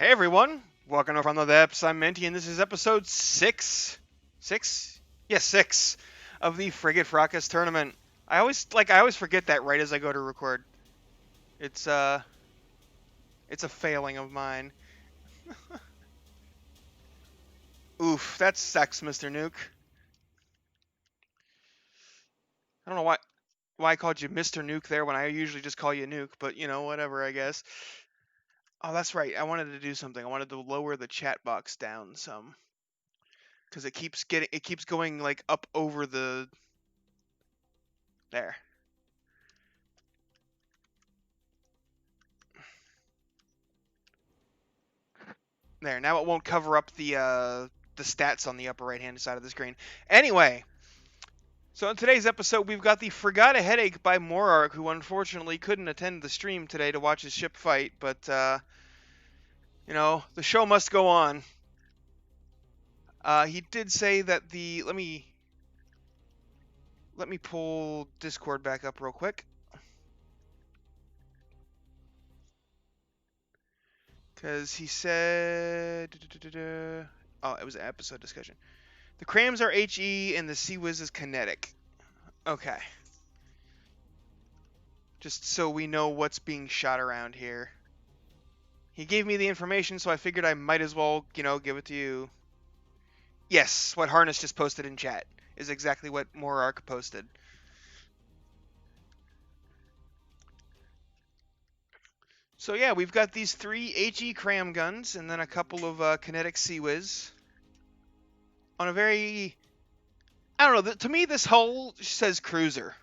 Hey everyone, welcome over on the Eps. I'm Minty, and this is episode 6. 6? Yes, 6 of the Frigate-Fracas tournament. I always forget that right as I go to record. It's it's a failing of mine. Oof, that sucks, Mr. Nuke. I don't know why I called you Mr. Nuke there when I usually just call you Nuke, but you know, whatever, I guess. Oh, that's right. I wanted to do something. I wanted to lower the chat box down some because it keeps going like up over the there. There, now it won't cover up the stats on the upper right-hand side of the screen. Anyway, so in today's episode, we've got the Frigot-a-headache by Morark, who unfortunately couldn't attend the stream today to watch his ship fight, but, you know, the show must go on. He did say that the... Let me pull Discord back up real quick. Because he said... Oh, it was an episode discussion. The crams are HE and the Sea-Wiz is kinetic. Okay. Just so we know what's being shot around here. He gave me the information, so I figured I might as well, you know, give it to you. Yes, what Harness just posted in chat is exactly what Morark posted. So yeah, we've got these 3 HE cram guns and then a couple of kinetic Sea-Wiz on a very... I don't know, to me this hull says cruiser.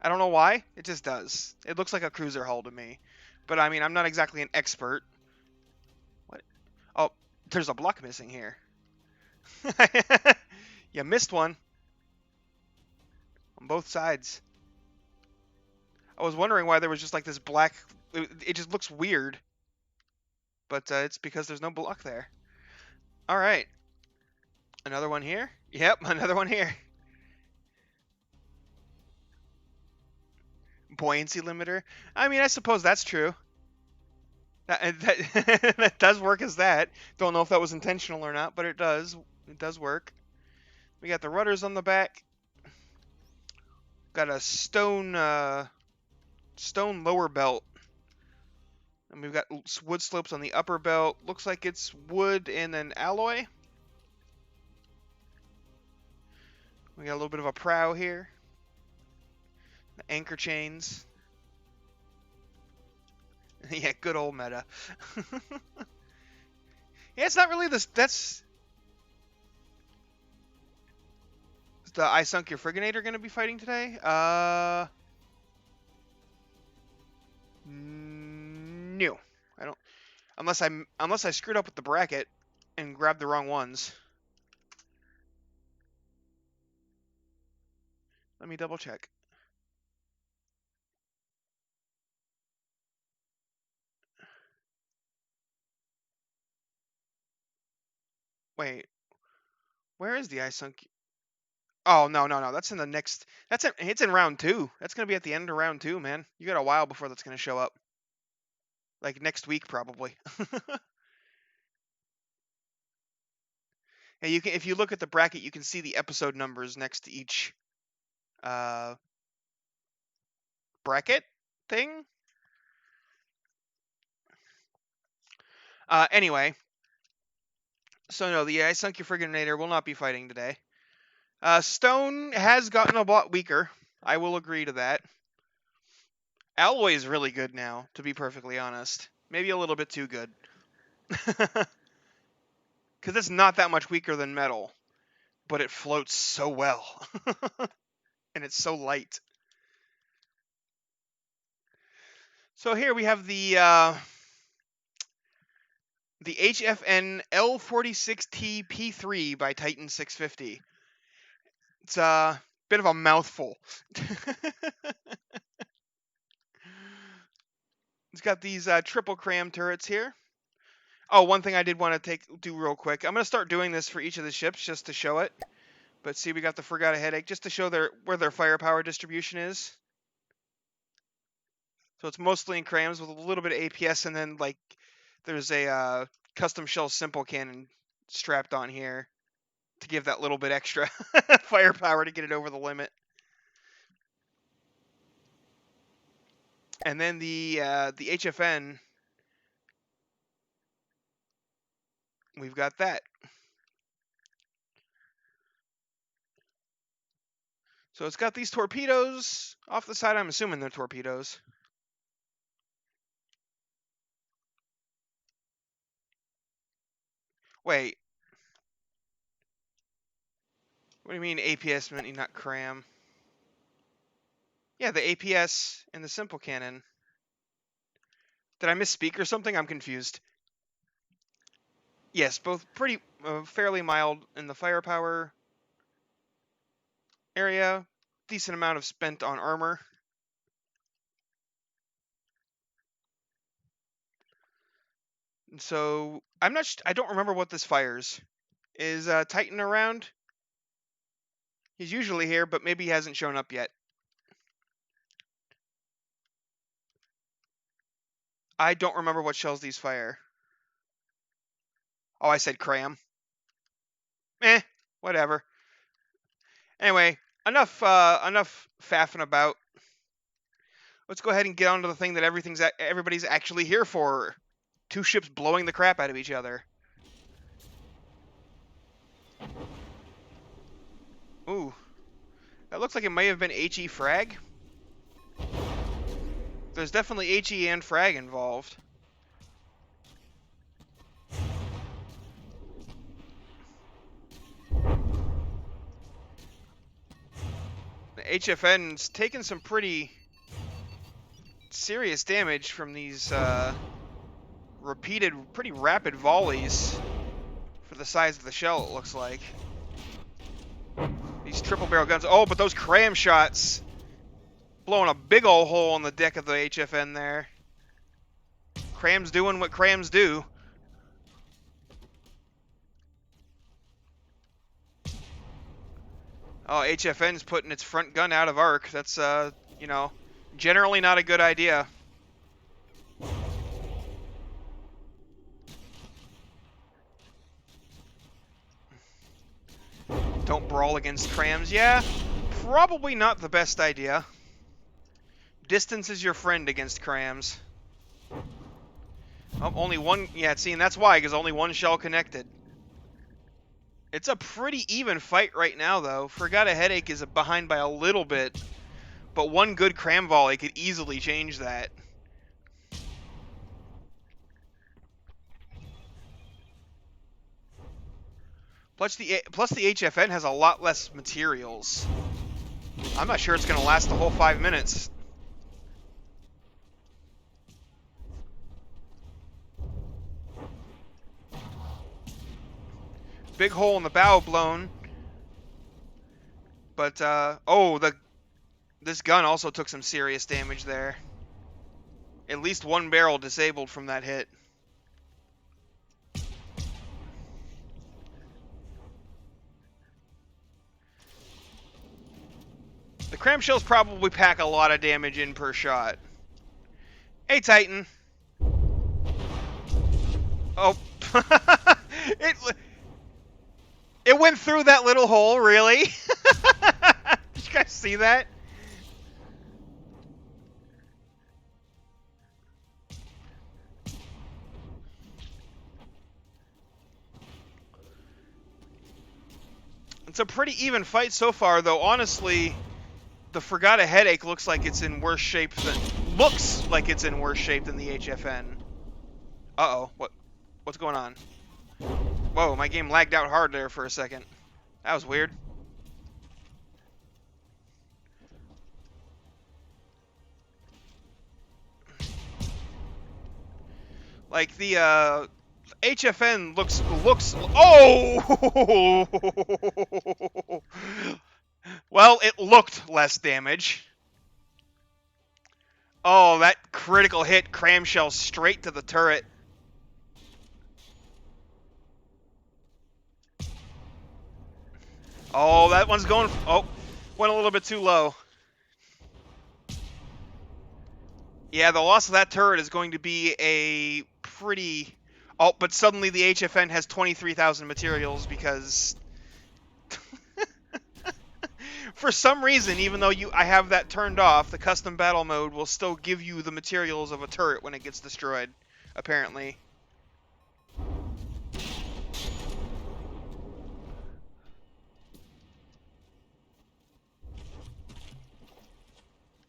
I don't know why, it just does. It looks like a cruiser hull to me. But I mean, I'm not exactly an expert. What? Oh, there's a block missing here. You missed one. On both sides. I was wondering why there was just like this black... It just looks weird. But it's because there's no block there. Alright. Another one here? Yep, another one here. Buoyancy limiter? I mean, I suppose that's true. That does work as that. Don't know if that was intentional or not, but it does. It does work. We got the rudders on the back. Got a stone lower belt. And we've got wood slopes on the upper belt. Looks like it's wood and then alloy. We got a little bit of a prow here. The anchor chains. Yeah, good old meta. Yeah, it's not really this. That's the I Sunk Your Frigate going to be fighting today. No, I don't. Unless I screwed up with the bracket and grabbed the wrong ones. Let me double check. Wait, where is the I Sunk? Oh no. That's in the next. It's in round 2. That's gonna be at the end of round 2, man. You got a while before that's gonna show up. Like next week, probably. And you can, if you look at the bracket, you can see the episode numbers next to each bracket thing. Anyway, so no, the I Sunk Your Frigate will not be fighting today. Stone has gotten a lot weaker. I will agree to that. Alloy is really good now, to be perfectly honest. Maybe a little bit too good. Because it's not that much weaker than metal, but it floats so well. And it's so light. So here we have the HFN L-46T P3 by Titan 650. It's a bit of a mouthful. It's got these triple cram turrets here. Oh, one thing I did want to do real quick. I'm going to start doing this for each of the ships just to show it. But see, we got the Frigot-a-headache just to show where their firepower distribution is. So it's mostly in crams with a little bit of APS and then like there's a custom shell simple cannon strapped on here to give that little bit extra firepower to get it over the limit. And then the HFN, we've got that. So it's got these torpedoes off the side. I'm assuming they're torpedoes. Wait. What do you mean APS meant not cram? Yeah, the APS and the simple cannon. Did I misspeak or something? I'm confused. Yes, both pretty fairly mild in the firepower area. Decent amount of spent on armor. And so I don't remember what this fires. Is Titan around? He's usually here, but maybe he hasn't shown up yet. I don't remember what shells these fire. Oh, I said cram. Whatever. Anyway, enough faffing about. Let's go ahead and get on to the thing that everybody's actually here for. 2 ships blowing the crap out of each other. Ooh. That looks like it may have been HE frag. There's definitely HE and frag involved. The HFN's taken some pretty serious damage from these repeated, pretty rapid volleys for the size of the shell, it looks like. These triple barrel guns. Oh, but those cram shots blowing a big old hole in the deck of the HFN there. Cram's doing what crams do. Oh, HFN's putting its front gun out of arc. That's, you know, generally not a good idea. Don't brawl against crams. Yeah, probably not the best idea. Distance is your friend against crams. Oh, only one. Yeah, see, and that's why, because only one shell connected. It's a pretty even fight right now, though. Frigot-a-headache is behind by a little bit, but one good cram volley could easily change that. Plus the HFN has a lot less materials. I'm not sure it's going to last the whole 5 minutes. Big hole in the bow blown. But, oh, this gun also took some serious damage there. At least one barrel disabled from that hit. The cram shells probably pack a lot of damage in per shot. Hey, Titan. Oh. It went through that little hole, really? Did you guys see that? It's a pretty even fight so far, though. Honestly, the Frigot-a-headache looks like it's in worse shape than the HFN. Uh-oh. What's going on? Whoa, my game lagged out hard there for a second. That was weird. Like the HFN looks oh. Well, it looked less damage. Oh, that critical hit cramshell straight to the turret. Oh, that one's going... Oh, went a little bit too low. Yeah, the loss of that turret is going to be a pretty... Oh, but suddenly the HFN has 23,000 materials because... For some reason, even though I have that turned off, the custom battle mode will still give you the materials of a turret when it gets destroyed, apparently.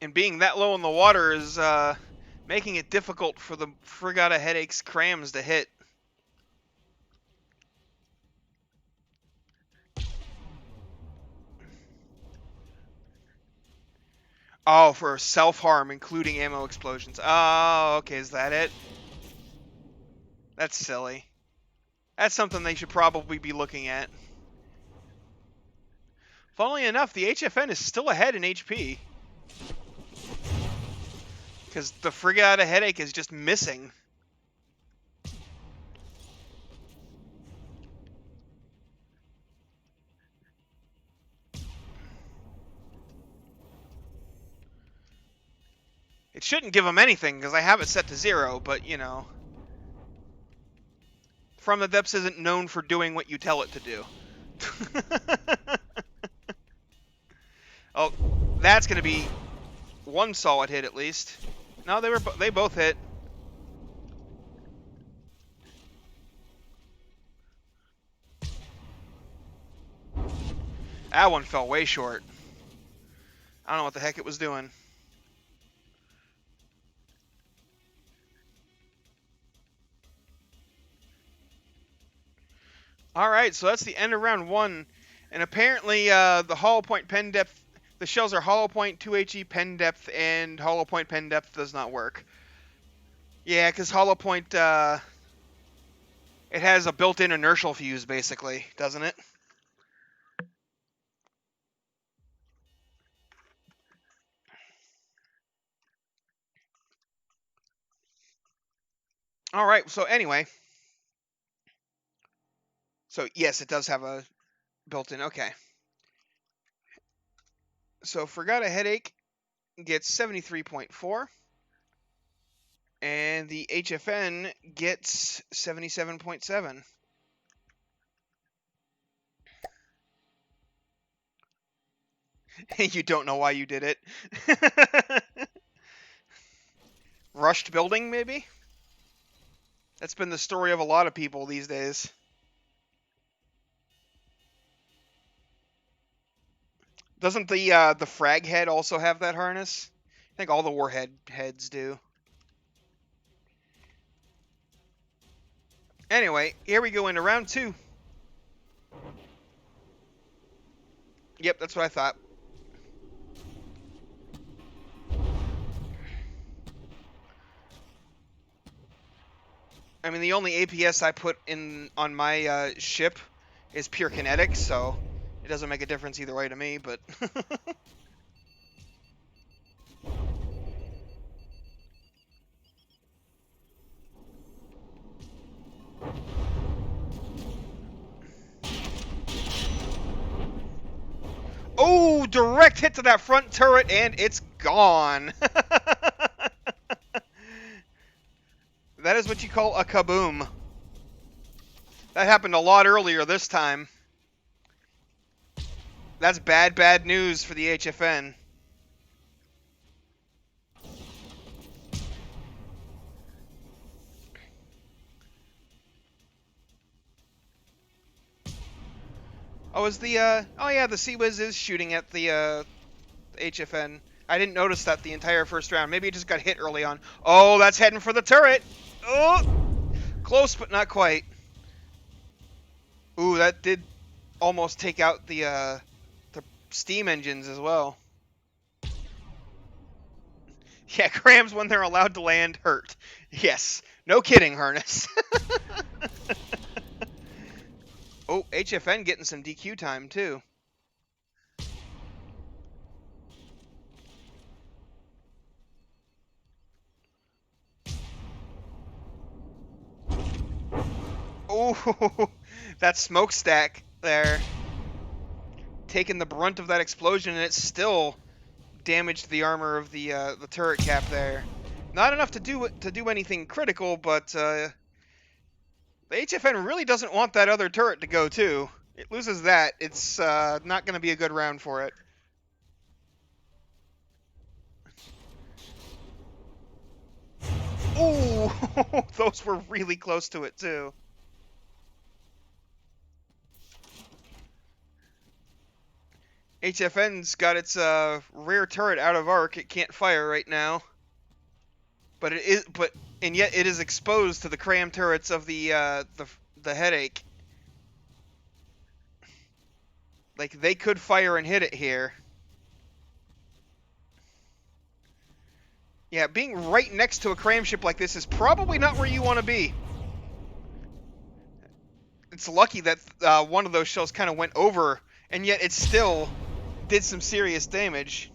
And being that low in the water is making it difficult for the Frigot-a-headache's crams to hit. Oh, for self-harm, including ammo explosions. Oh, okay, is that it? That's silly. That's something they should probably be looking at. Funnily enough, the HFN is still ahead in HP. Because the Frigot-a-headache is just missing. It shouldn't give him anything, because I have it set to 0, but, you know. From the Depths isn't known for doing what you tell it to do. Oh, that's going to be one solid hit, at least. No, they both hit. That one fell way short. I don't know what the heck it was doing. Alright, so that's the end of round 1. And apparently the hollow point pen depth, the shells are hollow point, 2HE pen depth, and hollow point pen depth does not work. Yeah, because hollow point, it has a built-in inertial fuse, basically, doesn't it? Alright, so anyway. So, yes, it does have a built-in, okay. So, Frigot-a-headache gets 73.4. And the HFN gets 77.7. You don't know why you did it. Rushed building, maybe? That's been the story of a lot of people these days. Doesn't the frag head also have that harness? I think all the warhead heads do. Anyway, here we go into round 2. Yep, that's what I thought. I mean, the only APS I put in on my ship is pure kinetic, so it doesn't make a difference either way to me, but... Oh, direct hit to that front turret, and it's gone. That is what you call a kaboom. That happened a lot earlier this time. That's bad, bad news for the HFN. Oh, is the, oh yeah, the Sea-Wiz is shooting at the HFN. I didn't notice that the entire first round. Maybe it just got hit early on. Oh, that's heading for the turret! Oh! Close, but not quite. Ooh, that did almost take out the steam engines as well. Yeah, crams when they're allowed to land hurt. Yes, no kidding, Harness. Oh, HFN getting some DQ time, too. Oh, that smokestack there. Taking the brunt of that explosion, and it still damaged the armor of the turret cap there. Not enough to do anything critical, but the HFN really doesn't want that other turret to go too. It loses that, it's not going to be a good round for it. Ooh, those were really close to it too. HFN's got its rear turret out of arc. It can't fire right now. But and yet it is exposed to the cram turrets of the headache. Like, they could fire and hit it here. Yeah, being right next to a cram ship like this is probably not where you want to be. It's lucky that one of those shells kind of went over, and yet it still did some serious damage.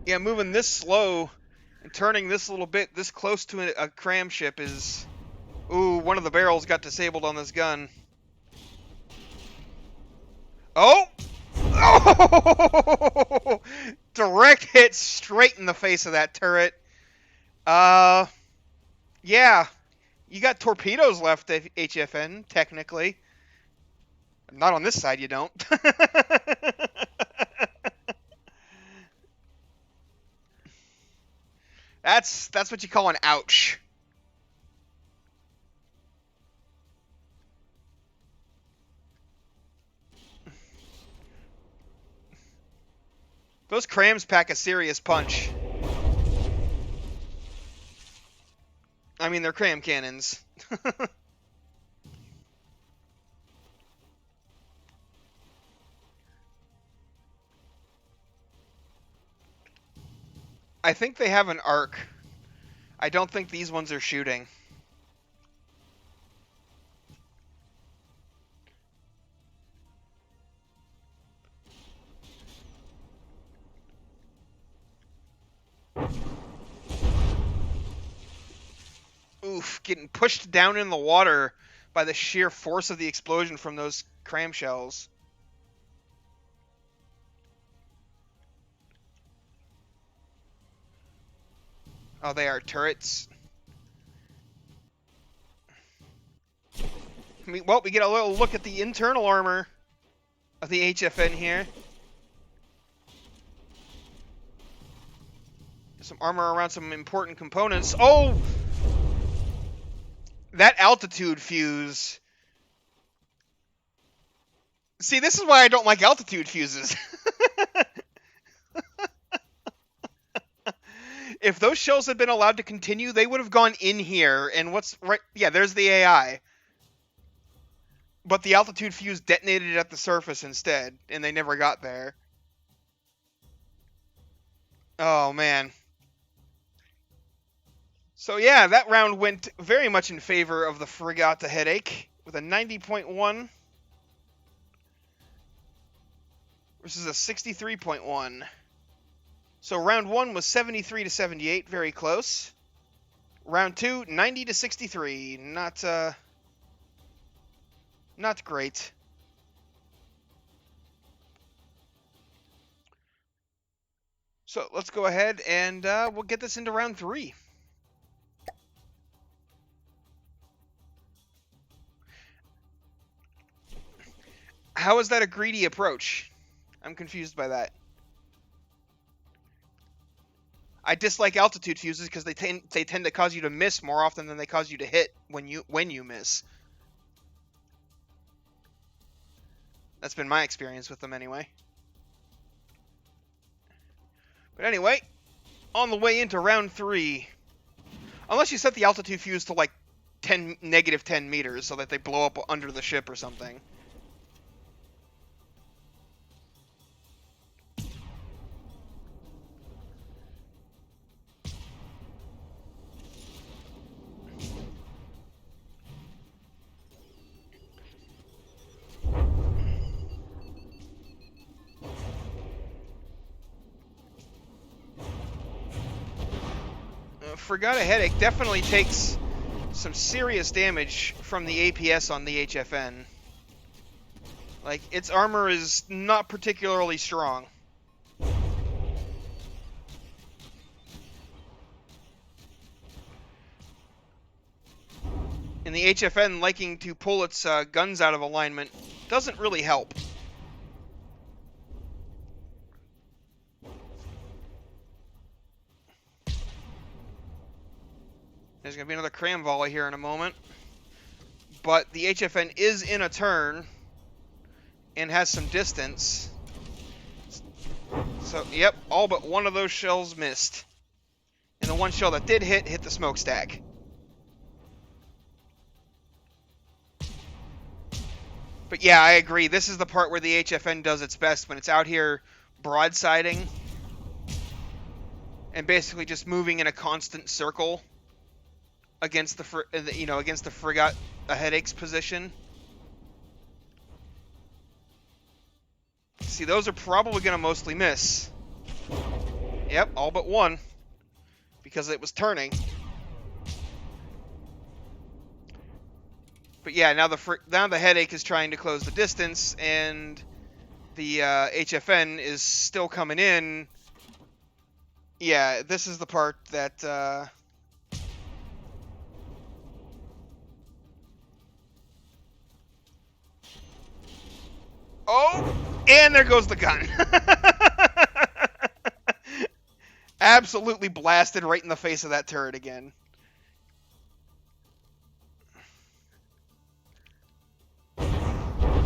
Yeah, moving this slow and turning this little bit this close to a cram ship is... Ooh, one of the barrels got disabled on this gun. Oh! Oh! Direct hit straight in the face of that turret. Yeah. You got torpedoes left, HFN, technically. Not on this side, you don't. That's what you call an ouch. Those crams pack a serious punch. I mean, they're cram cannons. I think they have an arc. I don't think these ones are shooting. Oof, getting pushed down in the water by the sheer force of the explosion from those cram shells. Oh, they are turrets. Well, we get a little look at the internal armor of the HFN here. Some armor around some important components. Oh! That altitude fuse. See, this is why I don't like altitude fuses. If those shells had been allowed to continue, they would have gone in here, and what's right... Yeah, there's the AI. But the altitude fuse detonated at the surface instead, and they never got there. Oh, man. So yeah, that round went very much in favor of the Frigot-a-headache, with a 90.1 versus a 63.1. So round 1 was 73 to 78, very close. Round 2, 90 to 63, not great. So let's go ahead and we'll get this into round 3. How is that a greedy approach? I'm confused by that. I dislike altitude fuses because they tend to cause you to miss more often than they cause you to hit when you miss. That's been my experience with them anyway. But anyway, on the way into round 3, unless you set the altitude fuse to like negative 10 meters so that they blow up under the ship or something. Frigot-a-headache definitely takes some serious damage from the APS on the HFN. Like, its armor is not particularly strong. And the HFN liking to pull its guns out of alignment doesn't really help. There's going to be another cram volley here in a moment. But the HFN is in a turn and has some distance. So, yep, all but one of those shells missed. And the one shell that did hit the smokestack. But yeah, I agree. This is the part where the HFN does its best, when it's out here broadsiding and basically just moving in a constant circle against the Frigot-a-headache's position. See, those are probably going to mostly miss. Yep, all but one, because it was turning. But yeah, now the headache is trying to close the distance, and the HFN is still coming in. Yeah, this is the part that... Oh! And there goes the gun. Absolutely blasted right in the face of that turret again.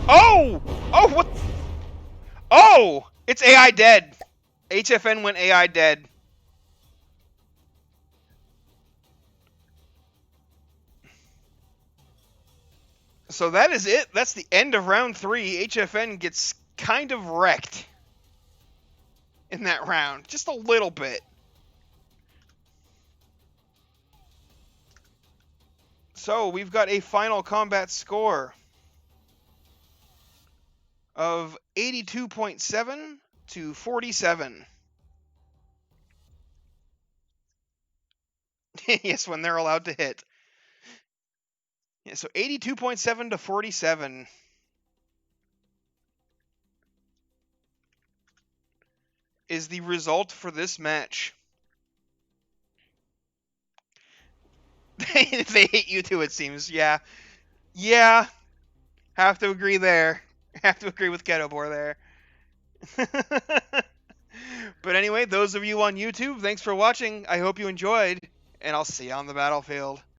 Oh! Oh, what? Oh! It's AI dead. HFN went AI dead. So that is it. That's the end of round 3. HFN gets kind of wrecked in that round. Just a little bit. So we've got a final combat score of 82.7 to 47. Yes, when they're allowed to hit. Yeah, so 82.7 to 47. Is the result for this match. They hate you too, it seems. Yeah. Yeah. Have to agree there. Have to agree with Kettlebore there. But anyway, those of you on YouTube, thanks for watching. I hope you enjoyed, and I'll see you on the battlefield.